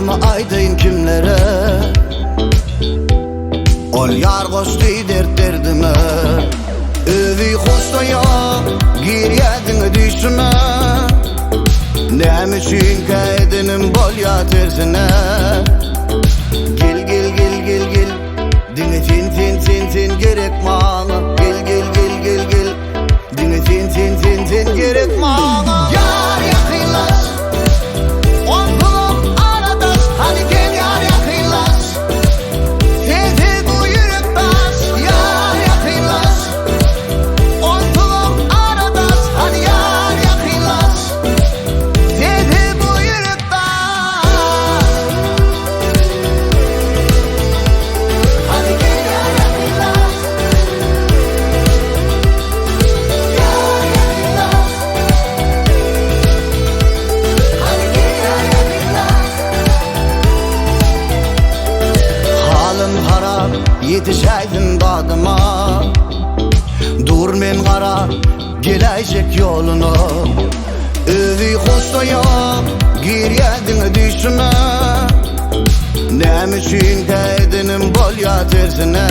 Sırrımı aydayın kimlere, ol yar koştu dertlerime. Övi hoşta yok, giryedin düşüme. Nemişin kaydinim bol ya tersine. Gel gel gel gel gel, dine tin gerek bana. Gel gel gel gel gel, dine tin gerek bana. Yar yakınlaş, on kulum aradaş. Hadi gel yar yakınlaş, tezi bu yürek taş. Yar yakınlaş, on kulum aradaş. Hadi yar yakınlaş, tezi bu yürek taş. Hadi gel yar yakınlaş, yar yakınlaş. Hadi gel yar yakınlaş. Halim harap, yetişeydin dadıma. Dur men karar, gelecek yolunu. Övi hoşta yok, giryedin düşüme. Nemişin kaydinim bol ya tersine.